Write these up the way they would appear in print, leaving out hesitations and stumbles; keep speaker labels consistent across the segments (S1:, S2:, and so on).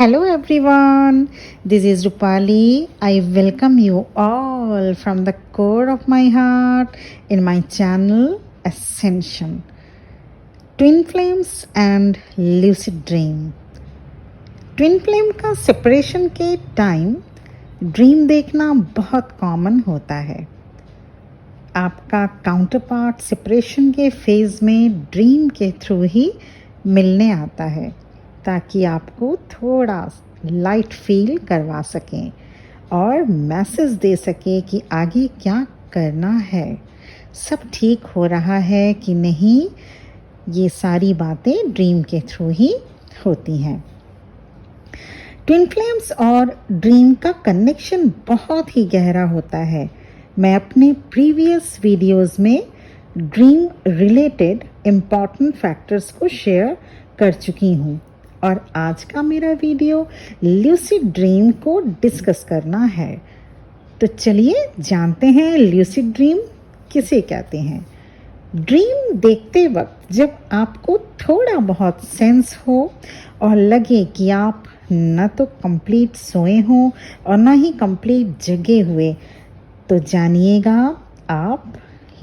S1: Hello everyone, this is Rupali. I welcome you all from the core of my heart in my channel Ascension. Twin Flames and Lucid Dream. Twin flame का separation के time dream देखना बहुत common होता है। आपका counter part separation के phase में dream के थ्रू ही मिलने आता है ताकि आपको थोड़ा लाइट फील करवा सकें और मैसेज दे सके कि आगे क्या करना है, सब ठीक हो रहा है कि नहीं। ये सारी बातें ड्रीम के थ्रू ही होती हैं। ट्विन फ्लेम्स और ड्रीम का कनेक्शन बहुत ही गहरा होता है। मैं अपने प्रीवियस वीडियोस में ड्रीम रिलेटेड इम्पॉर्टेंट फैक्टर्स को शेयर कर चुकी हूँ और आज का मेरा वीडियो ल्यूसिड ड्रीम को डिस्कस करना है। तो चलिए जानते हैं ल्यूसिड ड्रीम किसे कहते हैं। ड्रीम देखते वक्त जब आपको थोड़ा बहुत सेंस हो और लगे कि आप न तो कंप्लीट सोए हों और न ही कंप्लीट जगे हुए, तो जानिएगा आप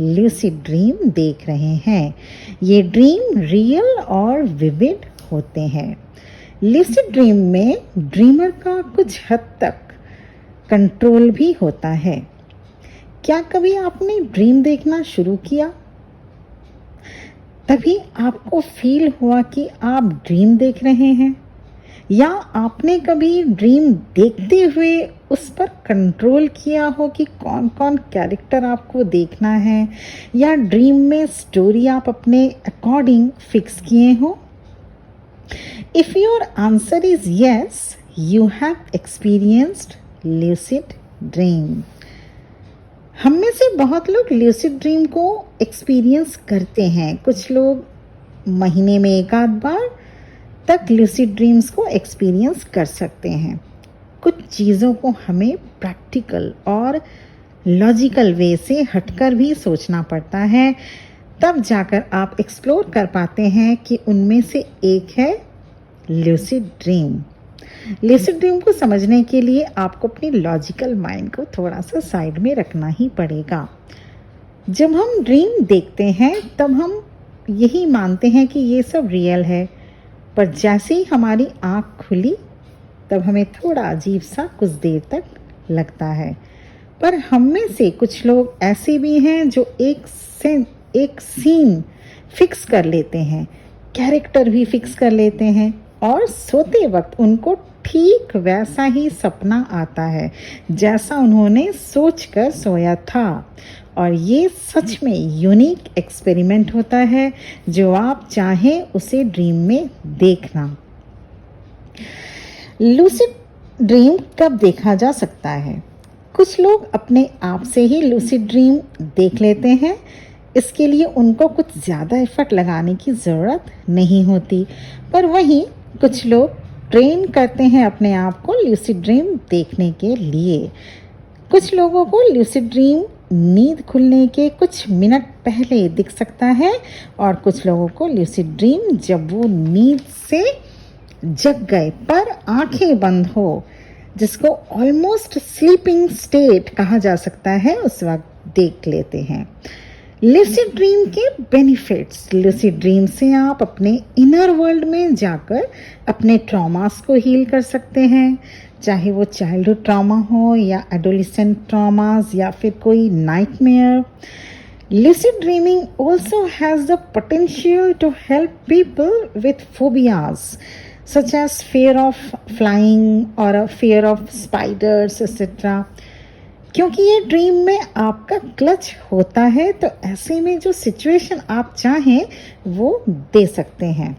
S1: ल्यूसिड ड्रीम देख रहे हैं। ये ड्रीम रियल और विविड होते हैं। ल्यूसिड ड्रीम में ड्रीमर का कुछ हद तक कंट्रोल भी होता है। क्या कभी आपने ड्रीम देखना शुरू किया, तभी आपको फील हुआ कि आप ड्रीम देख रहे हैं, या आपने कभी ड्रीम देखते हुए उस पर कंट्रोल किया हो कि कौन कौन कैरेक्टर आपको देखना है, या ड्रीम में स्टोरी आप अपने अकॉर्डिंग फिक्स किए हो। If your answer is yes, you have experienced lucid dream. हम में से बहुत लोग lucid dream को एक्सपीरियंस करते हैं। कुछ लोग महीने में एक आध बार तक lucid dreams को एक्सपीरियंस कर सकते हैं। कुछ चीज़ों को हमें प्रैक्टिकल और लॉजिकल वे से हटकर भी सोचना पड़ता है, तब जाकर आप एक्सप्लोर कर पाते हैं कि उनमें से एक है ल्यूसिड ड्रीम। ल्यूसिड ड्रीम को समझने के लिए आपको अपनी लॉजिकल माइंड को थोड़ा सा साइड में रखना ही पड़ेगा। जब हम ड्रीम देखते हैं तब हम यही मानते हैं कि ये सब रियल है, पर जैसे ही हमारी आँख खुली तब हमें थोड़ा अजीब सा कुछ देर तक लगता है। पर हम में से कुछ लोग ऐसे भी हैं जो एक सीन फिक्स कर लेते हैं, कैरेक्टर भी फिक्स कर लेते हैं और सोते वक्त उनको ठीक वैसा ही सपना आता है जैसा उन्होंने सोचकर सोया था। और ये सच में यूनिक एक्सपेरिमेंट होता है जो आप चाहें उसे ड्रीम में देखना। लूसिड ड्रीम कब देखा जा सकता है? कुछ लोग अपने आप से ही लूसिड ड्रीम देख लेते हैं। इसके लिए उनको कुछ ज़्यादा एफर्ट लगाने की ज़रूरत नहीं होती, पर वहीं कुछ लोग ट्रेन करते हैं अपने आप को लूसिड ड्रीम देखने के लिए। कुछ लोगों को लूसिड ड्रीम नींद खुलने के कुछ मिनट पहले दिख सकता है और कुछ लोगों को लूसिड ड्रीम जब वो नींद से जग गए पर आंखें बंद हो, जिसको ऑलमोस्ट स्लीपिंग स्टेट कहा जा सकता है, उस वक्त देख लेते हैं। लूसिड ड्रीम के बेनिफिट्स। लूसिड ड्रीम से आप अपने इनर वर्ल्ड में जाकर अपने ट्रॉमास को हील कर सकते हैं, चाहे वो चाइल्डहुड ट्रॉमा हो या एडोलेसेंट ट्रॉमास या फिर कोई nightmare. Lucid dreaming also has the potential to help people with phobias such as fear of flying or a fear of spiders etc. क्योंकि ये ड्रीम में आपका क्लच होता है, तो ऐसे में जो सिचुएशन आप चाहें वो दे सकते हैं।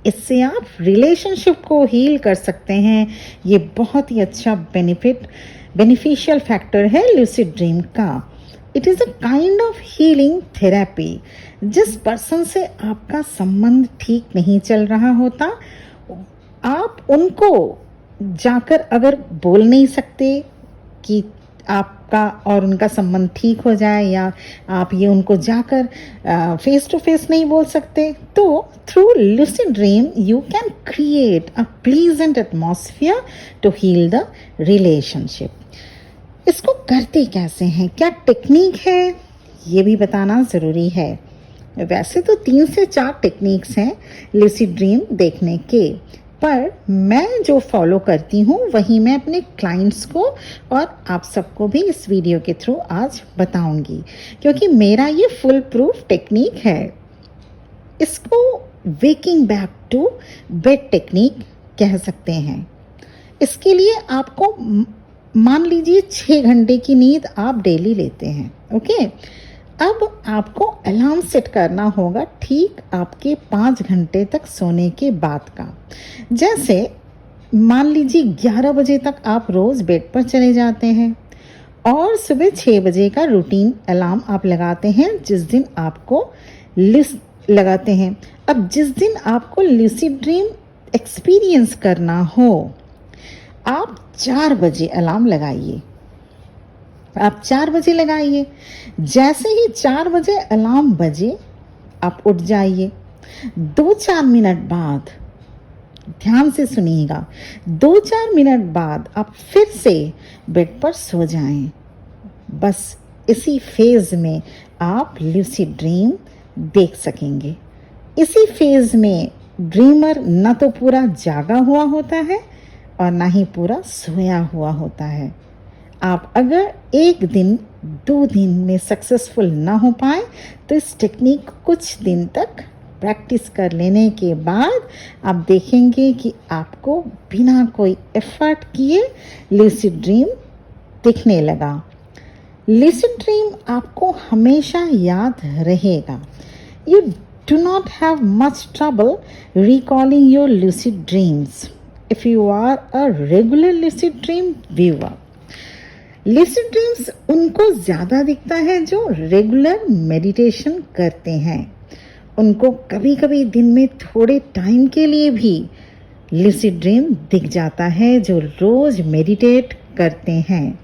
S1: इससे आप रिलेशनशिप को हील कर सकते हैं। ये बहुत ही अच्छा बेनिफिशियल फैक्टर है लूसिड ड्रीम का। It is a kind of healing therapy. जिस पर्सन से आपका संबंध ठीक नहीं चल रहा होता, आप उनको जाकर अगर बोल नहीं सकते कि आप आपका और उनका संबंध ठीक हो जाए, या आप ये उनको जाकर फेस टू फेस नहीं बोल सकते, तो through lucid dream you can create a pleasant atmosphere to heal the relationship. इसको करते कैसे हैं, क्या टेक्निक है, ये भी बताना ज़रूरी है। वैसे तो 3 से 4 टेक्निक्स हैं lucid ड्रीम देखने के, पर मैं जो फॉलो करती हूँ वही मैं अपने क्लाइंट्स को और आप सबको भी इस वीडियो के थ्रू आज बताऊंगी, क्योंकि मेरा ये फुल प्रूफ टेक्निक है। इसको waking back to bed technique कह सकते हैं। इसके लिए आपको मान लीजिए 6 घंटे की नींद आप डेली लेते हैं, ओके। अब आपको अलार्म सेट करना होगा ठीक आपके 5 घंटे तक सोने के बाद का। जैसे मान लीजिए 11 बजे तक आप रोज़ बेड पर चले जाते हैं और सुबह 6 बजे का रूटीन अलार्म आप लगाते हैं जिस दिन आपको लगाते हैं। अब जिस दिन आपको lucid ड्रीम एक्सपीरियंस करना हो, आप 4 बजे अलार्म लगाइए। आप 4 बजे लगाइए। जैसे ही 4 बजे अलार्म बजे आप उठ जाइए। 2-4 मिनट बाद, ध्यान से सुनिएगा, 2-4 मिनट बाद आप फिर से बेड पर सो जाएं। बस इसी फेज में आप lucid ड्रीम देख सकेंगे। इसी फेज में ड्रीमर न तो पूरा जागा हुआ होता है और ना ही पूरा सोया हुआ होता है। आप अगर 1 दिन 2 दिन में सक्सेसफुल ना हो पाए तो इस टेक्निक कुछ दिन तक प्रैक्टिस कर लेने के बाद आप देखेंगे कि आपको बिना कोई एफर्ट किए lucid ड्रीम दिखने लगा। lucid ड्रीम आपको हमेशा याद रहेगा। You do not have much trouble recalling your lucid dreams if you are a regular lucid dream viewer. lucid dreams उनको ज़्यादा दिखता है जो रेगुलर मेडिटेशन करते हैं। उनको कभी कभी दिन में थोड़े टाइम के लिए भी lucid ड्रीम दिख जाता है जो रोज़ मेडिटेट करते हैं।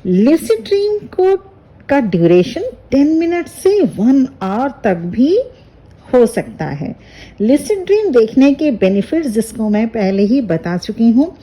S1: lucid ड्रीम का ड्यूरेशन 10 मिनट से 1 आवर तक भी हो सकता है। lucid ड्रीम देखने के बेनिफिट्स जिसको मैं पहले ही बता चुकी हूँ।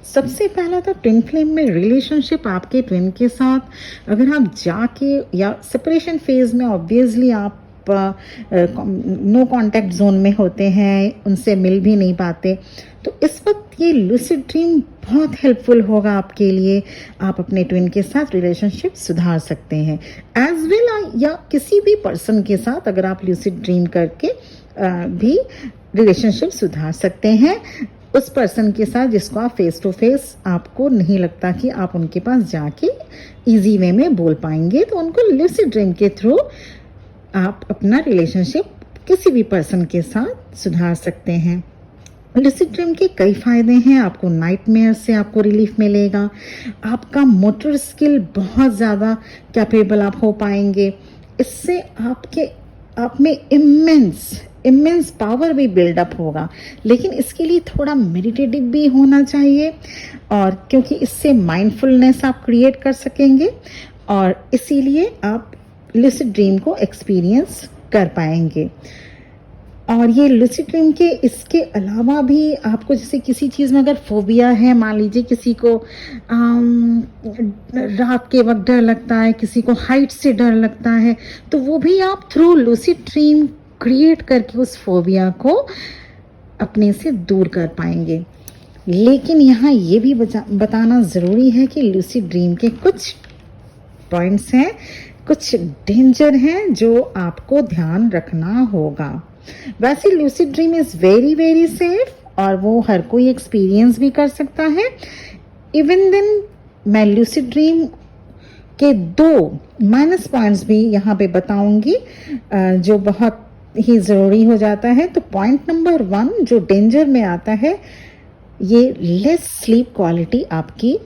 S1: सबसे पहला तो ट्विन फ्लेम में रिलेशनशिप आपके ट्विन के साथ अगर आप जाके, या सेपरेशन फेज में ऑब्वियसली आप नो कांटेक्ट जोन में होते हैं, उनसे मिल भी नहीं पाते, तो इस वक्त ये lucid ड्रीम बहुत हेल्पफुल होगा आपके लिए। आप अपने ट्विन के साथ रिलेशनशिप सुधार सकते हैं एज वेल, या किसी भी पर्सन के साथ अगर आप lucid ड्रीम करके भी रिलेशनशिप सुधार सकते हैं। उस पर्सन के साथ जिसको आप फेस टू फेस आपको नहीं लगता कि आप उनके पास जाके इजी वे में बोल पाएंगे, तो उनको lucid ड्रीम के थ्रू आप अपना रिलेशनशिप किसी भी पर्सन के साथ सुधार सकते हैं। lucid ड्रीम के कई फायदे हैं। आपको नाइटमेयर से आपको रिलीफ मिलेगा। आपका मोटर स्किल बहुत ज़्यादा कैपेबल आप हो पाएंगे। इससे आप में इमेंस पावर भी बिल्डअप होगा, लेकिन इसके लिए थोड़ा मेडिटेटिव भी होना चाहिए, और क्योंकि इससे माइंडफुलनेस आप क्रिएट कर सकेंगे और इसीलिए आप lucid ड्रीम को एक्सपीरियंस कर पाएंगे। और ये lucid ड्रीम के इसके अलावा भी आपको जैसे किसी चीज़ में अगर फोबिया है, मान लीजिए किसी को रात के वक्त डर लगता है, किसी को हाइट से डर लगता है, तो वो भी आप थ्रू lucid ड्रीम क्रिएट करके उस फोबिया को अपने से दूर कर पाएंगे। लेकिन यहाँ ये भी बताना ज़रूरी है कि lucid ड्रीम के कुछ पॉइंट्स हैं, कुछ डेंजर हैं जो आपको ध्यान रखना होगा। वैसे lucid dream is very safe और वो हर कोई एक्सपीरियंस भी कर सकता है। इवन देन मैं lucid ड्रीम के 2 माइनस पॉइंट्स भी यहाँ पे बताऊंगी जो बहुत ही ज़रूरी हो जाता है। तो पॉइंट नंबर 1 जो डेंजर में आता है, ये लेस स्लीप क्वालिटी आपकी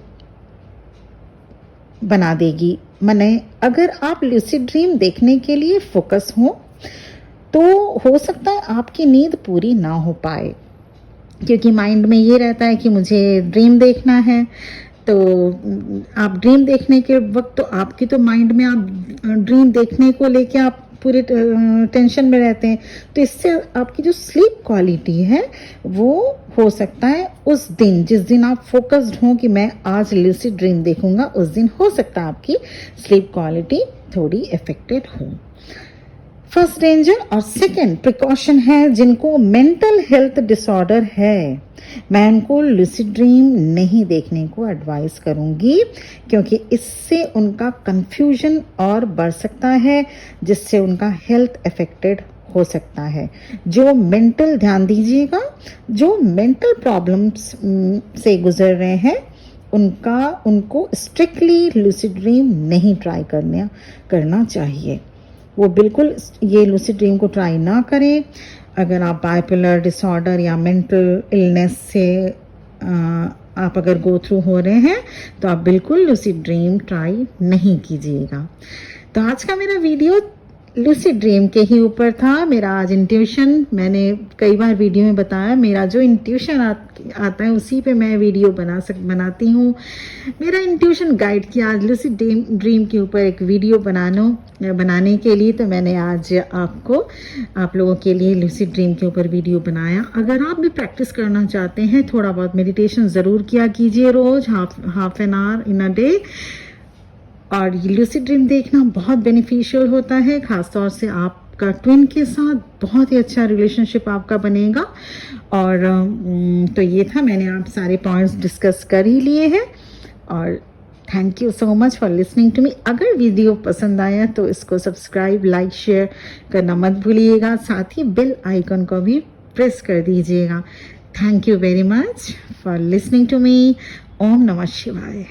S1: बना देगी। माने अगर आप lucid ड्रीम देखने के लिए फोकस हो तो हो सकता है आपकी नींद पूरी ना हो पाए, क्योंकि माइंड में ये रहता है कि मुझे ड्रीम देखना है, तो आप ड्रीम देखने के वक्त तो आपकी तो माइंड में आप ड्रीम देखने को लेके आप पूरे टेंशन में रहते हैं, तो इससे आपकी जो स्लीप क्वालिटी है वो हो सकता है उस दिन जिस दिन आप फोकस्ड हों कि मैं आज लूसिड ड्रीम देखूंगा, उस दिन हो सकता है आपकी स्लीप क्वालिटी थोड़ी अफेक्टेड हो। फर्स्ट डेंजर और सेकंड प्रिकॉशन है जिनको मेंटल हेल्थ डिसऑर्डर है, मैं उनको लूसिड ड्रीम नहीं देखने को एडवाइस करूंगी, क्योंकि इससे उनका कंफ्यूजन और बढ़ सकता है, जिससे उनका हेल्थ अफेक्टेड हो सकता है। जो मेंटल, ध्यान दीजिएगा, जो मेंटल प्रॉब्लम्स से गुजर रहे हैं उनको स्ट्रिक्टली लूसिड ड्रीम नहीं ट्राई करना चाहिए। वो बिल्कुल ये लूसिड ड्रीम को ट्राई ना करें। अगर आप बाइपोलर डिसऑर्डर या मेंटल इलनेस से आप अगर गो थ्रू हो रहे हैं तो आप बिल्कुल लूसिड ड्रीम ट्राई नहीं कीजिएगा। तो आज का मेरा वीडियो लूसिड ड्रीम के ही ऊपर था। मेरा आज इंट्यूशन, मैंने कई बार वीडियो में बताया, मेरा जो इंट्यूशन आता है उसी पे मैं वीडियो बनाती हूँ। मेरा इंट्यूशन गाइड किया आज लूसिड ड्रीम के ऊपर एक वीडियो बनाने के लिए, तो मैंने आज आप लोगों के लिए लूसिड ड्रीम के ऊपर वीडियो बनाया। अगर आप भी प्रैक्टिस करना चाहते हैं, थोड़ा बहुत मेडिटेशन ज़रूर किया कीजिए रोज़, half an hour in a day. और ये लूसिड ड्रीम देखना बहुत बेनिफिशियल होता है, ख़ासतौर से आपका ट्विन के साथ बहुत ही अच्छा रिलेशनशिप आपका बनेगा। और तो ये था, मैंने आप सारे पॉइंट्स डिस्कस कर ही लिए हैं। और thank you so much for listening to me. अगर वीडियो पसंद आया तो इसको सब्सक्राइब, लाइक, शेयर करना मत भूलिएगा। साथ ही बेल आइकन को भी प्रेस कर दीजिएगा। Thank you very much for listening to me. ओम नमः शिवाय।